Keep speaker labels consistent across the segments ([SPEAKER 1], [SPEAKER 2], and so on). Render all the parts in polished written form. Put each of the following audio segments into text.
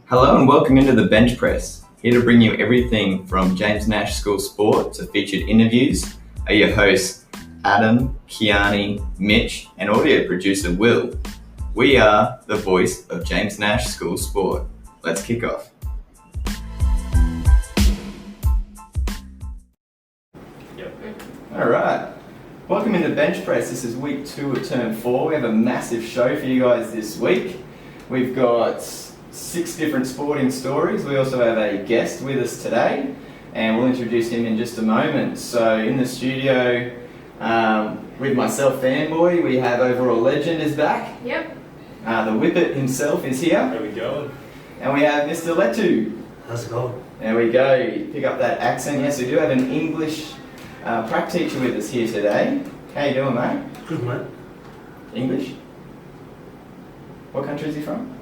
[SPEAKER 1] Hello and welcome into the Bench Press. Here to bring you everything from James Nash School Sport to featured interviews are your hosts Adam, Kiani, Mitch and audio producer Will. We are the voice of James Nash School Sport. Let's kick off. Alright, welcome into Bench Press. This is week 2 of term 4. We have a massive show for you guys this week. We've got 6 different sporting stories. We also have a guest with us today and we'll introduce him in just a moment. So in the studio with myself, Fanboy, we have overall legend is back.
[SPEAKER 2] Yep.
[SPEAKER 1] The Wippet himself is here.
[SPEAKER 3] There we go.
[SPEAKER 1] And we have Mr. Letoo.
[SPEAKER 4] How's it going?
[SPEAKER 1] There we go. Pick up that accent. Yes, we do have an English Prac teacher with us here today. How you doing, mate?
[SPEAKER 4] Good, mate.
[SPEAKER 1] English? What country is he from?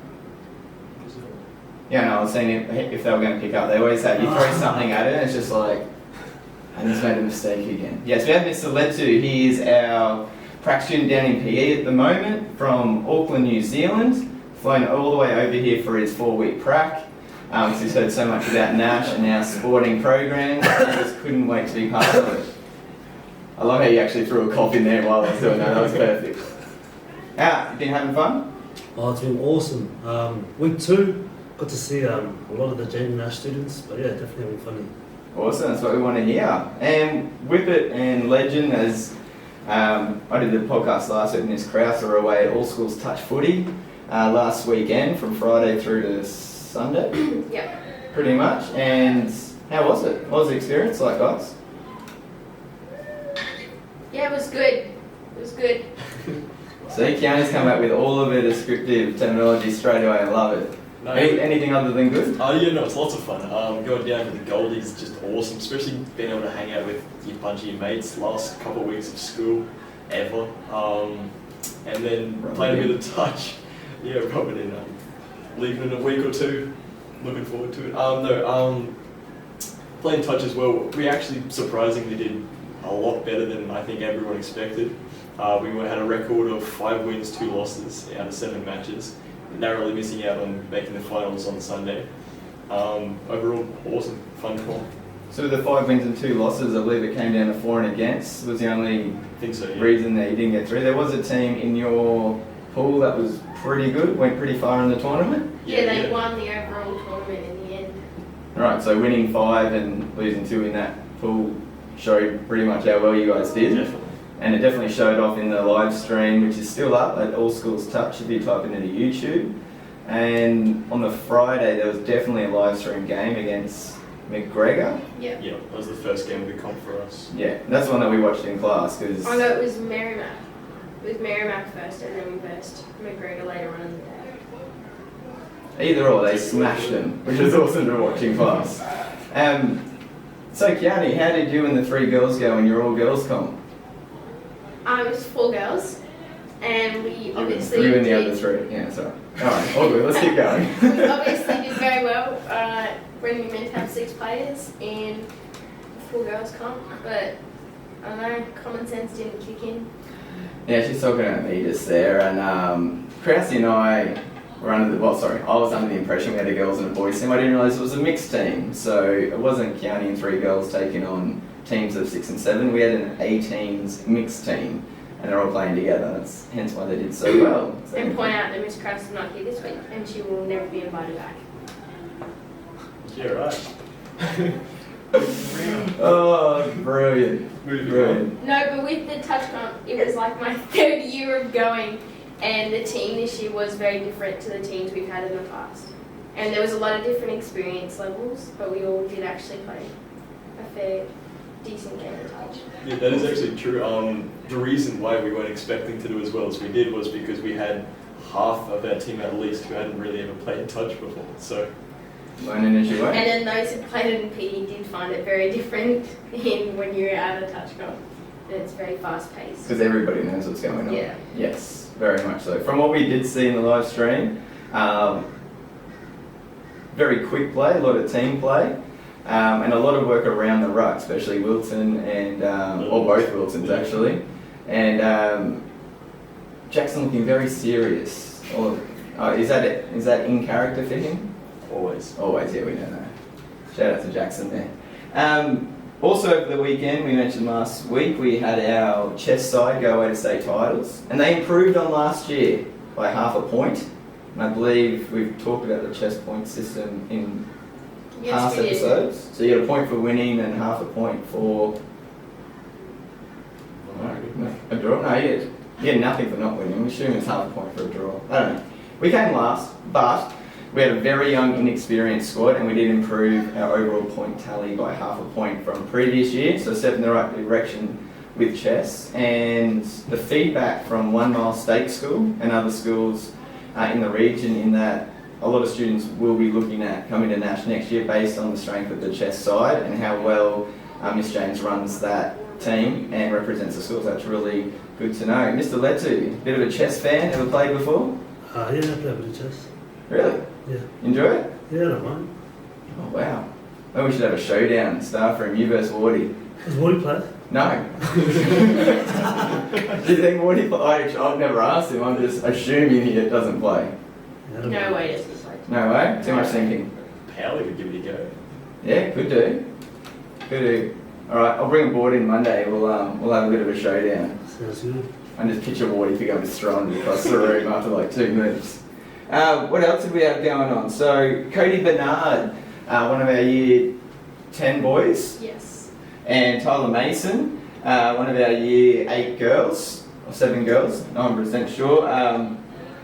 [SPEAKER 1] Yeah, no, I was saying if they were going to pick up, they always have, you throw something at it and it's just like, I just made a mistake again. Yes, we have Mr. Letoo. He is our Prac student down in PE at the moment from Auckland, New Zealand. Flown all the way over here for his 4-week Prac. Because he's heard so much about Nash and our sporting programs. He just couldn't wait to be part of it. I love how you actually threw a cough in there while I was doing that. That was perfect. How, you been having fun?
[SPEAKER 4] Oh, it's been awesome. Week 2, got to see a lot of the James Nash students, but yeah, definitely having fun.
[SPEAKER 1] Awesome, that's what we want to hear. And Wippet and Legend, as I did the podcast last week, and Miss Krause were away at All Schools Touch Footy last weekend from Friday through to Sunday.
[SPEAKER 2] Yep.
[SPEAKER 1] Pretty much. And how was it? What was the experience like, guys?
[SPEAKER 2] Yeah, it was good. It was good.
[SPEAKER 1] See, Kiana's come back with all of her descriptive terminology straight away. I love it.
[SPEAKER 3] No,
[SPEAKER 1] Anything other than good?
[SPEAKER 3] it's lots of fun. Going down to the Goldies is just awesome, especially being able to hang out with your bunch of your mates last couple of weeks of school ever. And then playing a bit of touch. Yeah, rubbing in. Leaving in a week or 2. Looking forward to it. Playing touch as well. We actually surprisingly did a lot better than I think everyone expected. We had a record of 5 wins, 2 losses out of 7 matches. Narrowly missing out on making the finals on Sunday. Overall, awesome, fun call.
[SPEAKER 1] So the 5 wins and 2 losses, I believe it came down to for and against, was the only reason that you didn't get through. There was a team in your pool that was pretty good, went pretty far in the tournament.
[SPEAKER 2] Yeah, they won the overall tournament in the end.
[SPEAKER 1] Right, so winning 5 and losing 2 in that pool showed pretty much how well you guys did.
[SPEAKER 3] Definitely.
[SPEAKER 1] And it definitely showed off in the live stream, which is still up at All Schools Touch if you type it into YouTube. And on the Friday, there was definitely a live stream game against McGregor.
[SPEAKER 2] Yep.
[SPEAKER 3] Yeah, that was the first game of the comp for us.
[SPEAKER 1] Yeah, that's the one that we watched in class. Cause
[SPEAKER 2] Oh no, it was Merrimack. It was Merrimack first and then we versed McGregor later on in the day.
[SPEAKER 1] Either or, they smashed them, which was awesome to watch in class. So Kiani, how did you and the 3 girls go in your all girls comp?
[SPEAKER 2] It was 4 girls and we obviously
[SPEAKER 1] You and the
[SPEAKER 2] did,
[SPEAKER 1] other 3, yeah, sorry. Alright, all good, let's keep going.
[SPEAKER 2] we obviously did very well when we meant to have 6 players in the 4 girls comp, but I don't know, common sense didn't kick in.
[SPEAKER 1] Yeah, she's talking about me just there, and Krause and I were I was under the impression we had a girls and a boys team. I didn't realise it was a mixed team, so it wasn't Kiani and 3 girls taking on teams of 6 and 7. We had an A-teens mixed team, and they're all playing together. That's hence why they did so well. So,
[SPEAKER 2] And point out that Miss Krause is not here this week, and she will never be invited back.
[SPEAKER 3] Yeah, right.
[SPEAKER 1] oh, brilliant. Brilliant.
[SPEAKER 2] No, but with the touch comp, it was like my 3rd year of going, and the team this year was very different to the teams we've had in the past. And there was a lot of different experience levels, but we all did actually play a fair, decent game of touch.
[SPEAKER 3] Yeah, that is actually true. The reason why we weren't expecting to do as well as we did was because we had half of our team at least who hadn't really ever played touch before. So
[SPEAKER 1] Learning as you go.
[SPEAKER 2] And then those who played it in PE did find it very different when you're out of touch comp. It's very fast paced.
[SPEAKER 1] Because everybody knows what's going on.
[SPEAKER 2] Yeah.
[SPEAKER 1] Yes, very much so. From what we did see in the live stream, very quick play, a lot of team play, and a lot of work around the ruck, especially Wilton and, or both Wiltons actually. And Jackson looking very serious. Is that in character for him?
[SPEAKER 3] Always.
[SPEAKER 1] Always, yeah, we know that. Shout out to Jackson there. Also over the weekend, we mentioned last week, we had our chess side go away to state titles, and they improved on last year by half a point. And I believe we've talked about the chess point system in past episodes. So you get a point for winning and half a point for a draw. No, you get nothing for not winning. We assume it's half a point for a draw. I don't know. We came last, but we had a very young, inexperienced squad, and we did improve our overall point tally by half a point from previous year. So a step in the right direction with chess. And the feedback from 1 Mile State School and other schools in the region, in that a lot of students will be looking at coming to Nash next year based on the strength of the chess side and how well Miss James runs that team and represents the schools. That's really good to know. Mr. Letoo, bit of a chess fan, ever played before?
[SPEAKER 4] Yeah, I play a bit of chess.
[SPEAKER 1] Really?
[SPEAKER 4] Yeah.
[SPEAKER 1] Enjoy it?
[SPEAKER 4] Yeah, I don't mind.
[SPEAKER 1] Oh wow. Maybe we should have a showdown, Staff Room, you versus Wardy.
[SPEAKER 4] Does Woody play?
[SPEAKER 1] No. Do you think Wardy plays? I've never asked him, I'm just assuming he doesn't play.
[SPEAKER 4] Yeah, I don't
[SPEAKER 2] No
[SPEAKER 4] mind.
[SPEAKER 2] way doesn't play.
[SPEAKER 1] No way? Too much thinking.
[SPEAKER 3] Powley would give it a go.
[SPEAKER 1] Yeah, could do. Could do. Alright, I'll bring a board in Monday, we'll have a bit of a showdown.
[SPEAKER 4] Sounds good.
[SPEAKER 1] And just picture Wardy pick up his strong across the room after like 2 moves. What else did we have going on? So, Cody Bernard, one of our year 10 boys,
[SPEAKER 2] Yes.
[SPEAKER 1] and Tyler Mason, one of our year 8 girls, or 7 girls, 100% sure,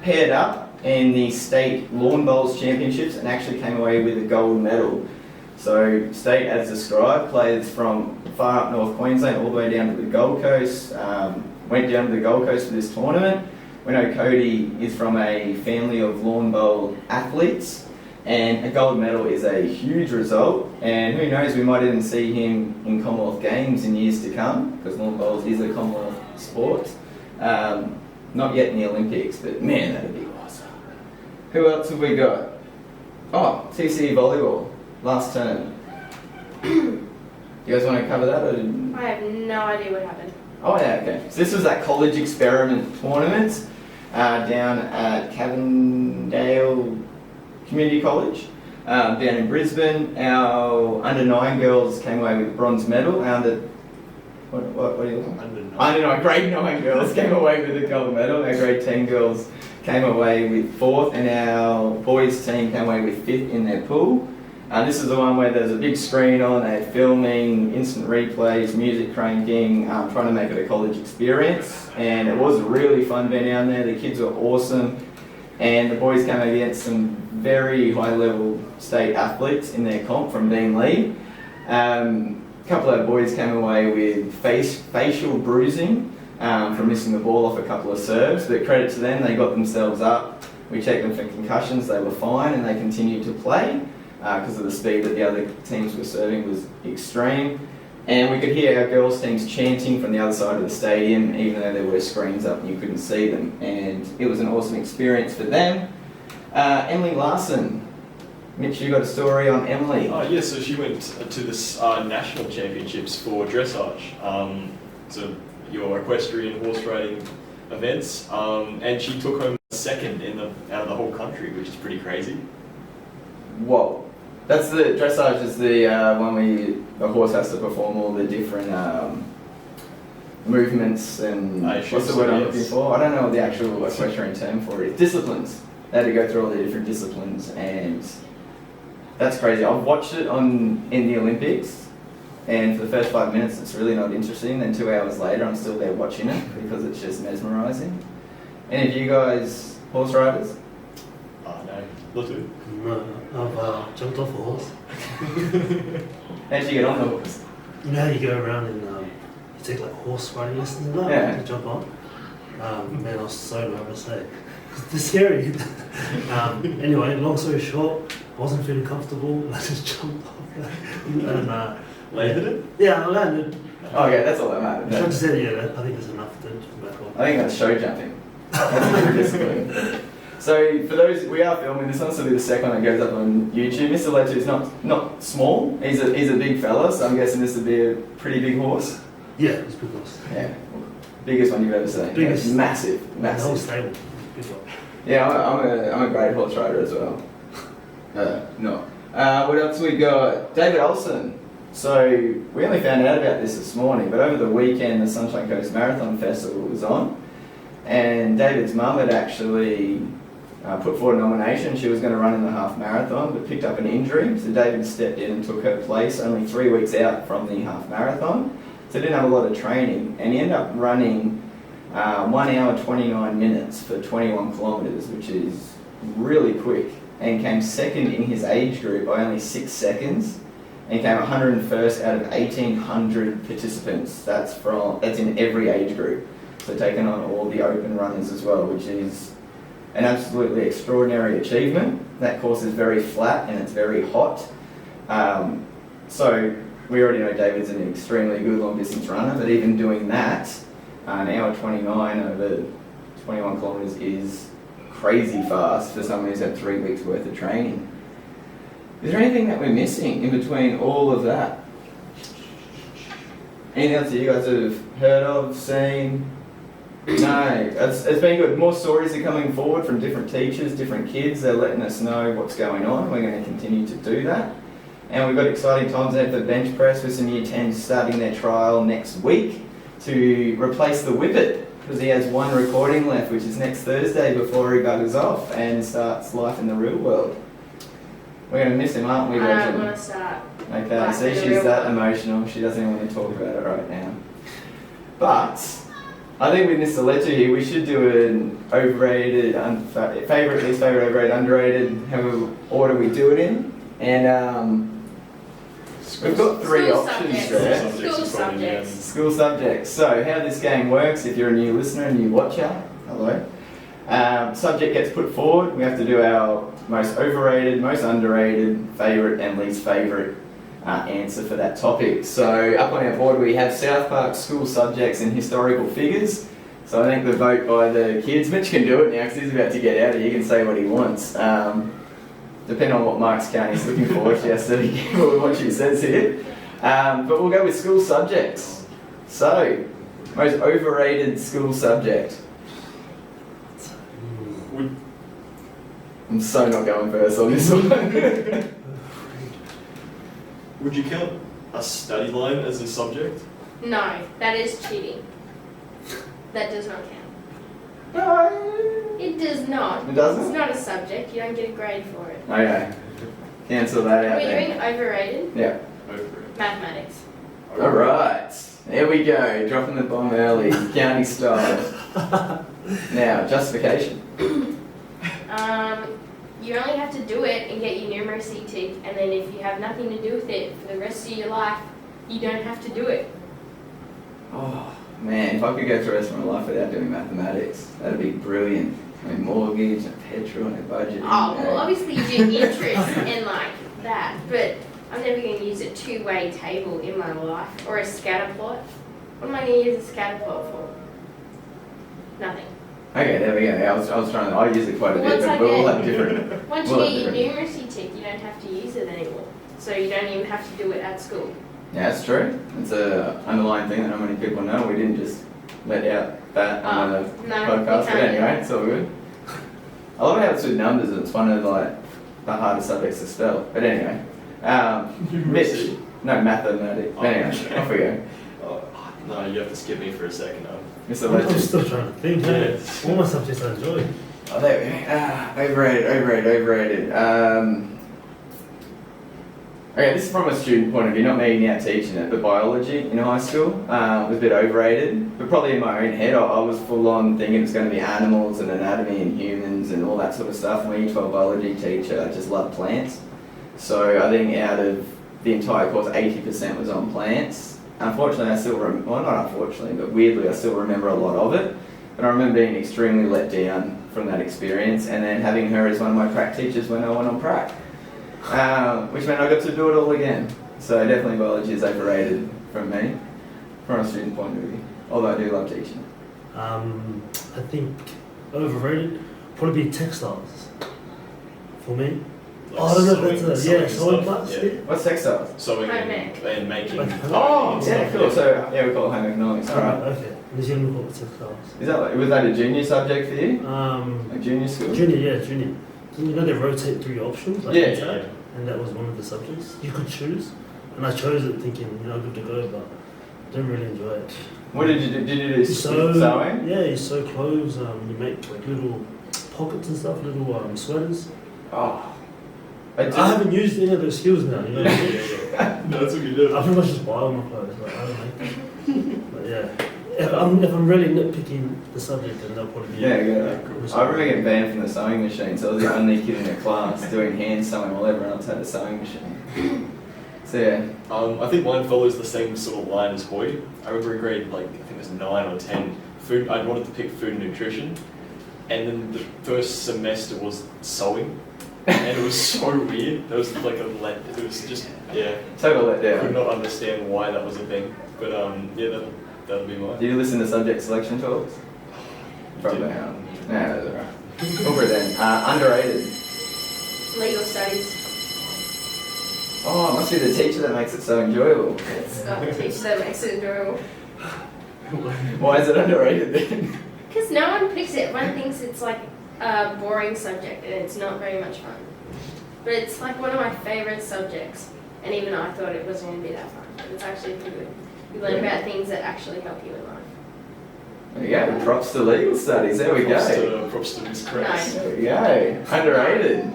[SPEAKER 1] paired up in the state lawn bowls championships and actually came away with a gold medal. So, state, as described, players from far up North Queensland all the way down to the Gold Coast, went down to the Gold Coast for this tournament. We know Cody is from a family of lawn bowl athletes, and a gold medal is a huge result, and who knows, we might even see him in Commonwealth Games in years to come, because lawn bowls is a Commonwealth sport. Not yet in the Olympics, but man, that'd be awesome. Who else have we got? Oh, TCE volleyball, last term. You guys want to cover that? Or?
[SPEAKER 2] I have no idea what happened.
[SPEAKER 1] Oh yeah, okay. So this was that college experiment tournament down at Cavendale Community College down in Brisbane. Our under 9 girls came away with a bronze medal. What are you looking at? Under 9, grade 9 girls came away with a gold medal. Our grade 10 girls came away with 4th, and our boys team came away with 5th in their pool. This is the one where there's a big screen on, they had filming, instant replays, music cranking, trying to make it a college experience. And it was really fun being down there. The kids were awesome. And the boys came against some very high level state athletes in their comp from Dean Lee. A couple of boys came away with facial bruising from missing the ball off a couple of serves. But credit to them, they got themselves up. We checked them for concussions, they were fine, and they continued to play. Because of the speed that the other teams were serving was extreme. And we could hear our girls' teams chanting from the other side of the stadium, even though there were screens up and you couldn't see them. And it was an awesome experience for them. Emily Larson. Mitch, you got a story on Emily?
[SPEAKER 3] Oh yeah, so she went to this national championships for dressage. So your equestrian horse riding events. And she took home second out of the whole country, which is pretty crazy.
[SPEAKER 1] Whoa. That's the dressage is the one where the horse has to perform all the different movements and what's the word I'm looking for? I don't know what the actual equestrian term for it is. Disciplines. They had to go through all the different disciplines, and that's crazy. I've watched it in the Olympics, and for the first 5 minutes it's really not interesting. Then 2 hours later I'm still there watching it because it's just mesmerising. Any of you guys horse riders?
[SPEAKER 3] No. Letoo.
[SPEAKER 4] No, I've jumped off a horse.
[SPEAKER 1] How did you get on the horse?
[SPEAKER 4] You know how you go around and you take like horse riding lessons and that?
[SPEAKER 1] Yeah.
[SPEAKER 4] You jump on. Man, I was so nervous, eh? It's scary. Anyway, long story short, I wasn't feeling comfortable. I just jumped off and
[SPEAKER 3] Landed it?
[SPEAKER 4] yeah, I landed.
[SPEAKER 1] Okay, that's all that
[SPEAKER 4] I
[SPEAKER 1] matters.
[SPEAKER 4] just said, yeah, I think there's enough to jump back on.
[SPEAKER 1] I think that's show jumping. That's a different discipline. So for those, we are filming this one, so the second one that goes up on YouTube. Mr. Letoo is not small. He's a big fella, so I'm guessing this would be a pretty big horse.
[SPEAKER 4] Yeah, it's big horse.
[SPEAKER 1] Yeah, biggest one you've ever seen.
[SPEAKER 4] Biggest.
[SPEAKER 1] Yeah, massive.
[SPEAKER 4] The whole stable. Big one.
[SPEAKER 1] Yeah, I'm a great horse rider as well. No. What else we got? David Olsen. So we only found out about this morning, but over the weekend the Sunshine Coast Marathon Festival was on, and David's mum had actually put forward a nomination. She was going to run in the half marathon, but picked up an injury, so David stepped in and took her place only 3 weeks out from the half marathon. So didn't have a lot of training, and he ended up running 1 hour 29 minutes for 21 kilometres, which is really quick, and came second in his age group by only 6 seconds, and came 101st out of 1,800 participants. That's in every age group, so taking on all the open runners as well, which is an absolutely extraordinary achievement. That course is very flat and it's very hot, so we already know David's an extremely good long distance runner, but even doing that, an hour 29 over 21 kilometres is crazy fast for someone who's had 3 weeks worth of training. Is there anything that we're missing in between all of that? Anything else that you guys have heard of, seen? No, it's been good. More stories are coming forward from different teachers, different kids. They're letting us know what's going on. We're going to continue to do that. And we've got exciting times ahead for bench press with some year 10s starting their trial next week to replace the Wippet, because he has one recording left, which is next Thursday before he buggers off and starts life in the real world. We're going to miss him, aren't we,
[SPEAKER 2] I
[SPEAKER 1] Rachel?
[SPEAKER 2] don't want to start.
[SPEAKER 1] Okay,
[SPEAKER 2] life
[SPEAKER 1] see,
[SPEAKER 2] in the
[SPEAKER 1] she's
[SPEAKER 2] real
[SPEAKER 1] that
[SPEAKER 2] world.
[SPEAKER 1] emotional. She doesn't even want to talk about it right now. But I think with Mr. Letoo here, we should do an overrated, favourite, least favourite, overrated, underrated, however order we do it in. And we've got three
[SPEAKER 2] School
[SPEAKER 1] options
[SPEAKER 2] subjects.
[SPEAKER 1] there.
[SPEAKER 2] School subjects.
[SPEAKER 1] School subjects. So how this game works, if you're a new listener, a new watcher, hello. Subject gets put forward. We have to do our most overrated, most underrated, favourite and least favourite answer for that topic. So up on our board we have South Park school subjects and historical figures. So I think the vote by the kids, Mitch can do it now because he's about to get out of here, he can say what he wants. Depending on what Mark's County's looking for, she has to be careful with what she says here. But we'll go with school subjects. So, most overrated school subject. I'm so not going first on this one.
[SPEAKER 3] Would you count a study line as a subject?
[SPEAKER 2] No, that is cheating. That does not count.
[SPEAKER 1] No.
[SPEAKER 2] It does not.
[SPEAKER 1] It doesn't?
[SPEAKER 2] It's not a subject. You don't get a grade for it.
[SPEAKER 1] Okay. Cancel that out
[SPEAKER 2] We're
[SPEAKER 1] there.
[SPEAKER 2] doing overrated
[SPEAKER 1] Yeah.
[SPEAKER 3] Overrated.
[SPEAKER 2] mathematics.
[SPEAKER 1] Alright. There we go. Dropping the bomb early. County style. Now, justification.
[SPEAKER 2] You only have to do it and get your numeracy tick, and then if you have nothing to do with it for the rest of your life, you don't have to do it.
[SPEAKER 1] Oh, man. If I could go through the rest of my life without doing mathematics, that'd be brilliant. I mean, mortgage and petrol and a budget.
[SPEAKER 2] Oh, well, obviously you do interest and like that, but I'm never going to use a two-way table in my life or a scatter plot. What am I going to use a scatter plot for? Nothing.
[SPEAKER 1] Okay, there we go. I was trying to. I use it quite a bit,
[SPEAKER 2] Once
[SPEAKER 1] but
[SPEAKER 2] I
[SPEAKER 1] we'll all
[SPEAKER 2] get-
[SPEAKER 1] have different.
[SPEAKER 2] Once you
[SPEAKER 1] Well,
[SPEAKER 2] get your
[SPEAKER 1] different.
[SPEAKER 2] numeracy tick, you don't have to use it anymore. So you don't even have to do it at school.
[SPEAKER 1] Yeah, that's true. It's a underlying thing that not many people know. We didn't just let out that on the
[SPEAKER 2] No, we
[SPEAKER 1] podcast, but
[SPEAKER 2] can't.
[SPEAKER 1] anyway, it's all good. I love how it's with numbers. And it's one of like the hardest subjects to spell. But anyway, Mitch. No, mathematics.
[SPEAKER 3] Oh,
[SPEAKER 1] Anyway,
[SPEAKER 3] okay.
[SPEAKER 1] off we go.
[SPEAKER 3] Oh, no, you have to skip me for a second.
[SPEAKER 1] Mr.
[SPEAKER 4] I'm
[SPEAKER 1] Letoo.
[SPEAKER 4] still trying to think. Hey,
[SPEAKER 3] Yeah.
[SPEAKER 4] all my subjects I enjoy.
[SPEAKER 1] Oh, there we go. Overrated. Okay, this is from a student point of view, not me now teaching it, but biology in high school was a bit overrated. But probably in my own head, I was full on thinking it's going to be animals and anatomy and humans and all that sort of stuff. My Year 12 biology teacher, I just loved plants. So I think out of the entire course, 80% was on plants. Unfortunately, I still well, not unfortunately, but weirdly, I still remember a lot of it. But I remember being extremely let down from that experience, and then having her as one of my Prac teachers when I went on Prac, which meant I got to do it all again. So definitely biology is overrated from me, from a student point of view, although I do love teaching.
[SPEAKER 4] I think overrated probably be textiles for me. Oh, I don't know if that's
[SPEAKER 3] Sewing
[SPEAKER 4] sewing
[SPEAKER 3] stuff,
[SPEAKER 4] parts.
[SPEAKER 3] yeah.
[SPEAKER 4] Yeah.
[SPEAKER 1] What's textiles?
[SPEAKER 3] Sewing
[SPEAKER 2] Homemade.
[SPEAKER 3] and making.
[SPEAKER 1] Oh, yeah, cool. So yeah, we call it home economics. All right.
[SPEAKER 4] Okay. New Zealand we call it textiles.
[SPEAKER 1] Is that was that a junior subject for you?
[SPEAKER 4] Um,
[SPEAKER 1] Like junior school?
[SPEAKER 4] Junior, yeah, junior. they rotate through your options, like
[SPEAKER 1] Yeah,
[SPEAKER 4] in tab,
[SPEAKER 3] yeah.
[SPEAKER 4] and that was one of the subjects you could choose, and I chose it thinking, good to go, but didn't really enjoy it.
[SPEAKER 1] What did you do? Did you do
[SPEAKER 4] So
[SPEAKER 1] sewing?
[SPEAKER 4] yeah, you sew clothes. You make like little pockets and stuff, little sweaters.
[SPEAKER 1] Oh.
[SPEAKER 4] I haven't used any of those skills now.
[SPEAKER 3] No, that's what you do.
[SPEAKER 4] I pretty much just buy all my clothes. Like, I don't make them. But yeah, if I'm really nitpicking the subject, then they'll probably be.
[SPEAKER 1] Yeah.
[SPEAKER 4] Cool.
[SPEAKER 1] I remember getting banned from the sewing machine, so I was the only kid in the class doing hand sewing while everyone else had a sewing machine. So yeah.
[SPEAKER 3] I think mine follows the same sort of line as Hoy. I remember in grade, I think it was 9 or 10, I wanted to pick food and nutrition, and then the first semester was sewing, and it was so weird. There was like it was just, yeah.
[SPEAKER 1] Total
[SPEAKER 3] I could
[SPEAKER 1] letdown.
[SPEAKER 3] not understand why that was a thing, but yeah, that'll be mine.
[SPEAKER 1] Did you listen to subject selection talks? Probably not. Yeah, that's alright. Over then. Underrated.
[SPEAKER 2] Legal studies.
[SPEAKER 1] Oh, it must be the teacher that makes it so enjoyable.
[SPEAKER 2] It's not the teacher that makes it enjoyable.
[SPEAKER 1] Why is it underrated then?
[SPEAKER 2] Because no one picks it. Everyone thinks it's like a boring subject and it's not very much fun. But it's like one of my favourite subjects. And even I thought it wasn't going to be that fun. But it's actually pretty good. You learn about things that actually help you in life.
[SPEAKER 1] There you go. Props to legal studies. There we go.
[SPEAKER 3] Props to Miss Chris.
[SPEAKER 1] There we go. Underrated.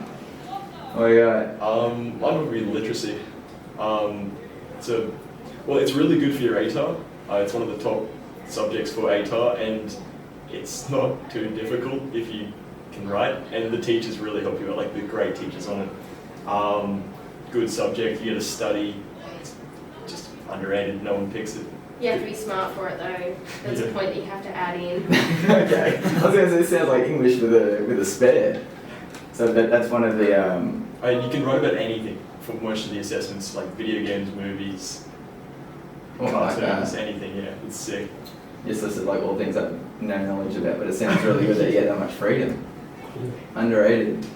[SPEAKER 1] What do you got?
[SPEAKER 3] Mine would be literacy. It's really good for your ATAR. It's one of the top subjects for ATAR, and it's not too difficult if you can write. And the teachers really help you out, like the great teachers on it. Good subject. You get to study. It's just underrated. No one picks it.
[SPEAKER 2] You have to be smart for it though. That's a point that you have to add in.
[SPEAKER 1] Okay. I was going to say, it sounds like English with a spare. So that's one of the.
[SPEAKER 3] You can write about anything for most of the assessments, like video games, movies, cartoons, anything. Yeah, it's sick.
[SPEAKER 1] Just listed like all things I have no knowledge about, but it sounds really good that you get that much freedom.
[SPEAKER 4] Cool.
[SPEAKER 1] Underrated.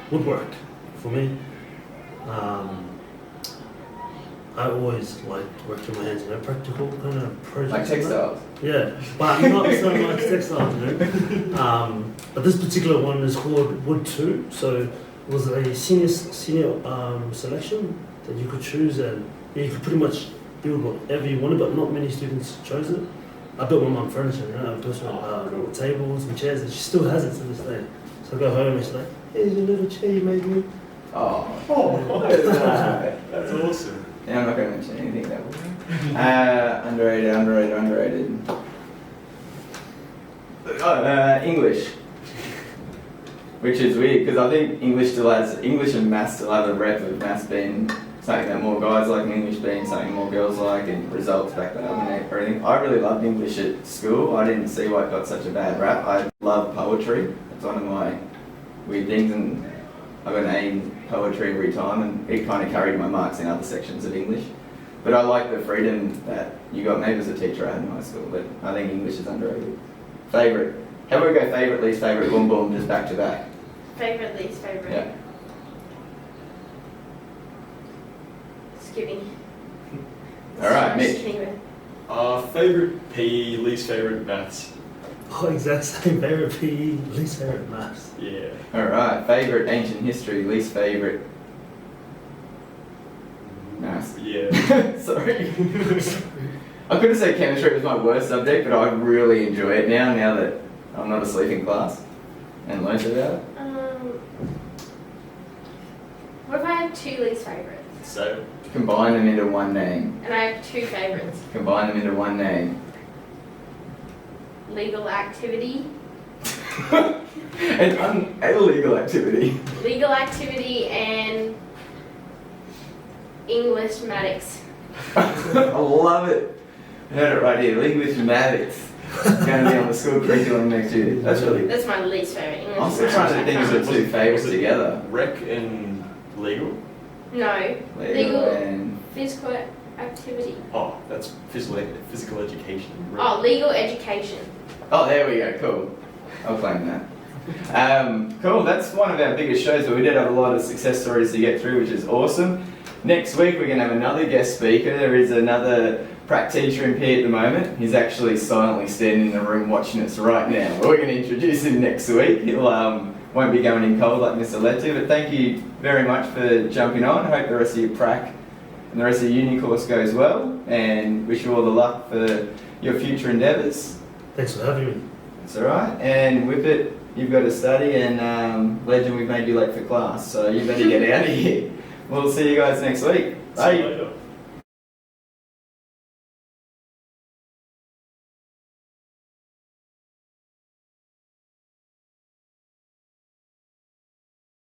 [SPEAKER 4] Woodwork for me. I always liked working my hands, practical kind of projects.
[SPEAKER 1] Like textiles.
[SPEAKER 4] Yeah, but not so much textiles, but this particular one is called Wood 2. So it was a senior selection that you could choose, and you could pretty much build whatever you wanted, but not many students chose it. I built my mum furniture, I built her tables and chairs, and she still has it to this day. So I go home and she's like, "Here's your little chair you made me."
[SPEAKER 1] Oh,
[SPEAKER 3] That's awesome.
[SPEAKER 1] Yeah, I'm not going to mention anything that will. Underrated. English. Which is weird, because I think English and maths still have a rep of maths being something that more guys like, and English being something more girls like, and results back that up and everything. I really loved English at school. I didn't see why it got such a bad rap. I love poetry. It's one of my weird things, and I got an A in poetry every time, and it kind of carried my marks in other sections of English. But I like the freedom that you got. Maybe as a teacher I had in high school, but I think English is underrated. Favourite. How about we go favourite, least favourite, boom boom, just back to back.
[SPEAKER 2] Favourite, least favourite.
[SPEAKER 1] Yeah.
[SPEAKER 2] Skipping.
[SPEAKER 1] Alright, Mitch.
[SPEAKER 2] Anyway.
[SPEAKER 3] Favourite PE, least favourite maths.
[SPEAKER 4] Oh, exact same. Favorite PE, least favorite maths.
[SPEAKER 3] Yeah.
[SPEAKER 1] Alright, favourite ancient history, least favourite maths.
[SPEAKER 3] Yeah.
[SPEAKER 1] Sorry. I could have said chemistry was my worst subject, but I really enjoy it now that I'm not asleep in class and learnt about it.
[SPEAKER 2] What if I have two least favourites?
[SPEAKER 3] So.
[SPEAKER 1] Combine them into one name.
[SPEAKER 2] And I have two favourites.
[SPEAKER 1] Combine them into one name.
[SPEAKER 2] Legal activity.
[SPEAKER 1] An illegal activity.
[SPEAKER 2] Legal activity and English mathematics.
[SPEAKER 1] I love it. I heard it right here. Linguist mathematics. Going to be on the school curriculum next year.
[SPEAKER 2] That's my least favourite. English
[SPEAKER 1] I'm still trying to think of the two favourites together.
[SPEAKER 3] Rec and legal?
[SPEAKER 2] No.
[SPEAKER 1] Legal and
[SPEAKER 2] physical activity.
[SPEAKER 3] Oh, that's physical education.
[SPEAKER 2] Oh, legal education.
[SPEAKER 1] oh, there we go. Cool. I'll claim that. Cool. That's one of our biggest shows, but we did have a lot of success stories to get through, which is awesome. Next week we're going to have another guest speaker. There is another Prac teacher in P at the moment. He's actually silently standing in the room watching us right now. We're going to introduce him next week. He'll won't be going in cold like Mr. Letoo. But thank you very much for jumping on. I hope the rest of your prac and the rest of your uni course goes well, and wish you all the luck for your future endeavours.
[SPEAKER 4] Thanks for having me.
[SPEAKER 1] It's alright. And Wippet, you've got to study, and Legend, we've made you late for class, so you better get out of here. We'll see you guys next week.
[SPEAKER 3] See you
[SPEAKER 1] Bye.
[SPEAKER 3] later.